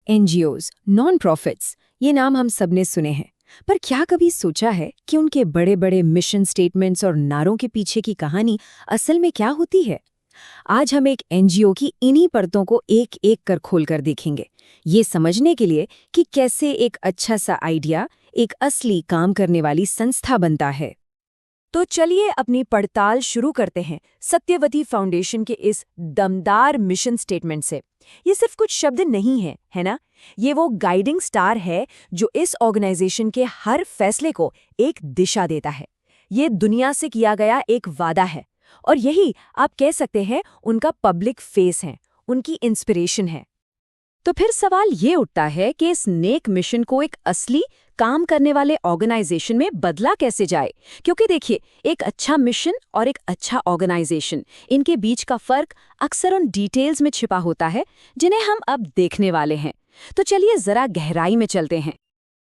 NGOs, non profits, ये नाम हम सबने सुने हैं। पर क्या कभी सोचा है कि उनके बड़े बड़े मिशन स्टेटमेंट्स और नारों के पीछे की कहानी असल में क्या होती है? आज हम एक एनजीओ की इन्हीं परतों को एक एक कर खोलकर देखेंगे, ये समझने के लिए कि कैसे एक अच्छा सा आइडिया एक असली काम करने वाली संस्था बनता है। तो चलिए अपनी पड़ताल शुरू करते हैं सत्यवती फाउंडेशन के इस दमदार मिशन स्टेटमेंट से। ये सिर्फ कुछ शब्द नहीं है ना? ये वो गाइडिंग स्टार है जो इस ऑर्गेनाइजेशन के हर फैसले को एक दिशा देता है। ये दुनिया से किया गया एक वादा है और यही आप कह सकते हैं उनका पब्लिक फेस है, उनकी इंस्पिरेशन है। तो फिर सवाल ये उठता है कि इस नेक मिशन को एक असली काम करने वाले ऑर्गेनाइजेशन में बदला कैसे जाए? क्योंकि देखिए, एक अच्छा मिशन और एक अच्छा ऑर्गेनाइजेशन, इनके बीच का फर्क अक्सर उन डिटेल्स में छिपा होता है जिन्हें हम अब देखने वाले हैं। तो चलिए जरा गहराई में चलते हैं।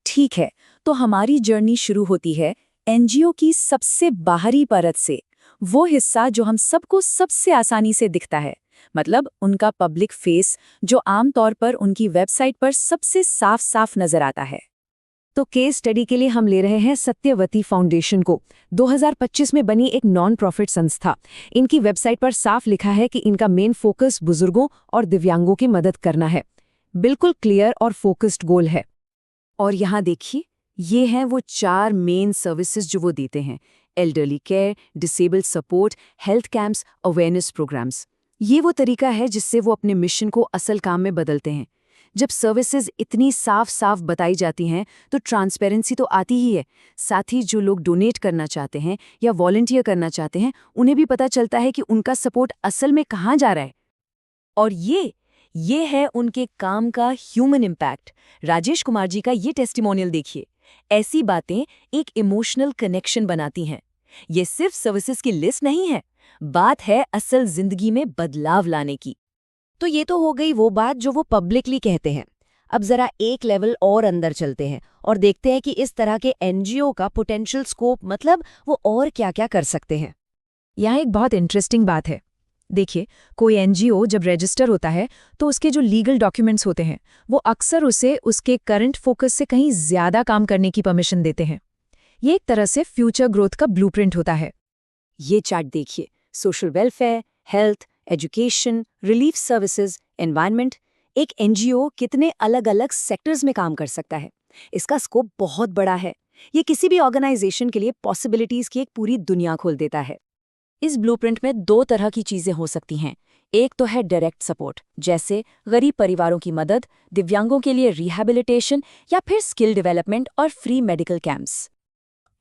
ठीक है, तो हमारी जर्नी शुरू होती है एनजीओ की सबसे बाहरी परत से, वो हिस्सा जो हम सबको सबसे आसानी से दिखता है, मतलब उनका पब्लिक फेस, जो आमतौर पर उनकी वेबसाइट पर सबसे साफ साफ नजर आता है। तो केस स्टडी के लिए हम ले रहे हैं सत्यवती फाउंडेशन को, 2025 में बनी एक नॉन प्रॉफिट संस्था। इनकी वेबसाइट पर साफ लिखा है कि इनका मेन फोकस बुजुर्गों और दिव्यांगों की मदद करना है। बिल्कुल क्लियर और फोकस्ड गोल है। और यहाँ देखिए, ये हैं वो 4 मेन सर्विसेज जो वो देते हैं: elderly care, disabled support, health camps, awareness programmes. ये वो तरीका है जिससे वो अपने मिशन को असल काम में बदलते हैं। जब सर्विसेज इतनी साफ साफ बताई जाती हैं तो ट्रांसपेरेंसी तो आती ही है, साथ ही जो लोग डोनेट करना चाहते हैं या वॉलंटियर करना चाहते हैं उन्हें भी पता चलता है कि उनका सपोर्ट असल में कहाँ जा रहा है। और ये है उनके काम का ह्यूमन इम्पैक्ट। राजेश कुमार जी का ये टेस्टिमोनियल देखिए। ऐसी बातें एक इमोशनल कनेक्शन बनाती हैं। ये सिर्फ सर्विसेज की लिस्ट नहीं है, बात है असल जिंदगी में बदलाव लाने की। तो ये तो हो गई वो बात जो वो पब्लिकली कहते हैं। अब जरा एक लेवल और अंदर चलते हैं और देखते हैं कि इस तरह के एनजीओ का पोटेंशियल स्कोप, मतलब वो और क्या-क्या कर सकते हैं। यहाँ एक बहुत इंटरेस्टिंग बात है। देखिए, कोई एनजीओ जब रजिस्टर होता है तो उसके जो लीगल डॉक्यूमेंट्स होते हैं वो अक्सर उसे उसके करंट फोकस से कहीं ज्यादा काम करने की परमिशन देते हैं। ये एक तरह से फ्यूचर ग्रोथ का ब्लूप्रिंट होता है। ये चार्ट देखिए, social welfare, health, education, relief services, environment, एक एनजीओ कितने अलग अलग सेक्टर्स में काम कर सकता है। इसका स्कोप बहुत बड़ा है। ये किसी भी ऑर्गेनाइजेशन के लिए पॉसिबिलिटीज की एक पूरी दुनिया खोल देता है। इस ब्लूप्रिंट में 2 तरह की चीजें हो सकती हैं। एक तो है डायरेक्ट सपोर्ट, जैसे गरीब परिवारों की मदद, दिव्यांगों के लिए रिहैबिलिटेशन या फिर स्किल डेवलपमेंट और फ्री मेडिकल कैंप्स।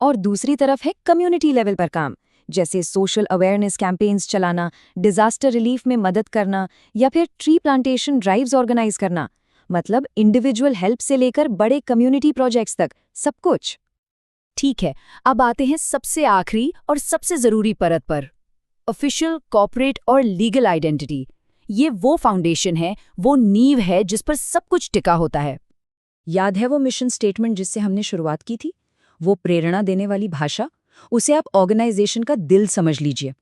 और दूसरी तरफ है कम्युनिटी लेवल पर काम, जैसे सोशल अवेयरनेस कैंपेन्स चलाना, डिजास्टर रिलीफ में मदद करना या फिर ट्री प्लांटेशन ड्राइव्स ऑर्गेनाइज करना। मतलब इंडिविजुअल हेल्प से लेकर बड़े कम्युनिटी प्रोजेक्ट्स तक, सब कुछ। ठीक है, अब आते हैं सबसे आखिरी और सबसे जरूरी परत पर, ऑफिशियल, कॉर्पोरेट और लीगल आइडेंटिटी। ये वो फाउंडेशन है, वो नींव है जिस पर सब कुछ टिका होता है। याद है वो मिशन स्टेटमेंट जिससे हमने शुरुआत की थी? वो प्रेरणा देने वाली भाषा, उसे आप ऑर्गेनाइजेशन का दिल समझ लीजिए।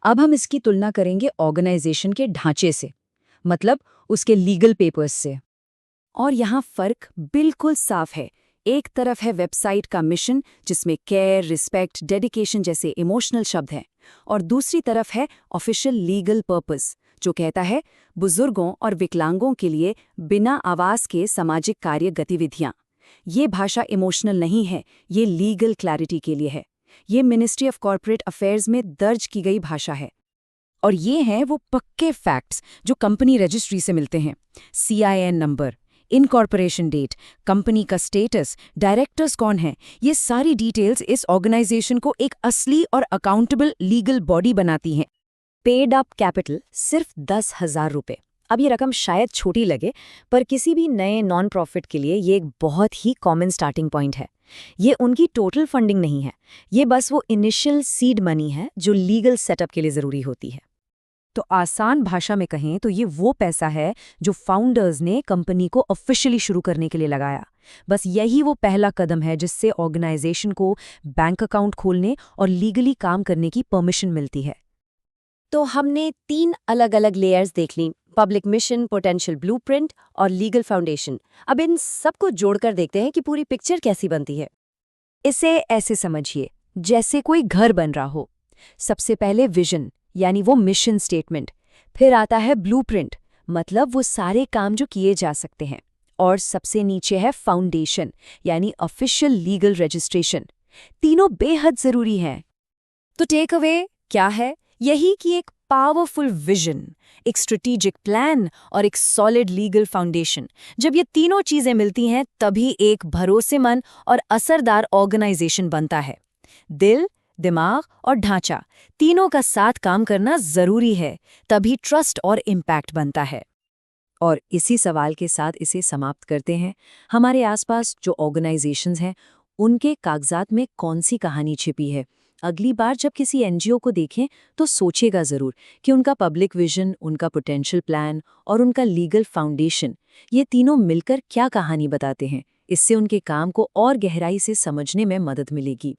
अब हम इसकी तुलना करेंगे ऑर्गेनाइजेशन के ढांचे से, मतलब उसके लीगल पेपर्स से। और यहाँ फर्क बिल्कुल साफ है। एक तरफ है वेबसाइट का मिशन जिसमें केयर, रिस्पेक्ट, डेडिकेशन जैसे इमोशनल शब्द हैं, और दूसरी तरफ है ऑफिशियल लीगल पर्पस जो कहता है बुजुर्गों और विकलांगों के लिए बिना आवास के सामाजिक कार्य गतिविधियां। ये भाषा इमोशनल नहीं है, ये लीगल क्लैरिटी के लिए है। ये मिनिस्ट्री ऑफ कॉर्पोरेट अफेयर्स में दर्ज की गई भाषा है। और ये हैं वो पक्के फैक्ट्स जो कंपनी रजिस्ट्री से मिलते हैं: CIN number, incorporation date, company का स्टेटस, डायरेक्टर्स कौन हैं। ये सारी डिटेल्स इस ऑर्गेनाइजेशन को एक असली और अकाउंटेबल लीगल बॉडी बनाती हैं। पेड अप कैपिटल सिर्फ 10,000 रुपये। अब ये रकम शायद छोटी लगे, पर किसी भी नए नॉन प्रॉफिट के लिए ये एक बहुत ही कॉमन स्टार्टिंग पॉइंट है। ये उनकी टोटल फंडिंग नहीं है, ये बस वो इनिशियल सीड मनी है जो लीगल सेटअप के लिए ज़रूरी होती है। तो आसान भाषा में कहें तो ये वो पैसा है जो फाउंडर्स ने कंपनी को ऑफिशियली शुरू करने के लिए लगाया। बस यही वो पहला कदम है जिससे ऑर्गेनाइजेशन को बैंक अकाउंट खोलने और लीगली काम करने की परमिशन मिलती है। तो हमने 3 अलग-अलग लेयर्स देख ली, पब्लिक मिशन, पोटेंशियल ब्लूप्रिंट और लीगल फाउंडेशन। अब इन सबको जोड़कर देखते हैं कि पूरी पिक्चर कैसी बनती है। इसे ऐसे समझिए, जैसे कोई घर बन रहा हो। सबसे पहले विजन, यानी वो मिशन स्टेटमेंट, फिर आता है ब्लूप्रिंट, मतलब वो सारे काम जो किए जा सकते हैं, और सबसे नीचे है फाउंडेशन, यानी ऑफिशियल लीगल रजिस्ट्रेशन। तीनों बेहद जरूरी हैं। तो टेक अवे क्या है? यही कि एक पावरफुल विजन, एक स्ट्रेटेजिक प्लान और एक सॉलिड लीगल फाउंडेशन, जब ये तीनों चीजें मिलती हैं तभी एक भरोसेमंद और असरदार ऑर्गेनाइजेशन बनता है। दिल, दिमाग और ढांचा तीनों का साथ काम करना जरूरी है, तभी ट्रस्ट और इम्पैक्ट बनता है। और इसी सवाल के साथ इसे समाप्त करते हैं। हमारे आसपास जो ऑर्गेनाइजेशंस हैं, उनके कागजात में कौन सी कहानी छिपी है? अगली बार जब किसी एनजीओ को देखें तो सोचेगा ज़रूर कि उनका पब्लिक विजन, उनका पोटेंशियल प्लान और उनका लीगल फाउंडेशन, ये तीनों मिलकर क्या कहानी बताते हैं। इससे उनके काम को और गहराई से समझने में मदद मिलेगी।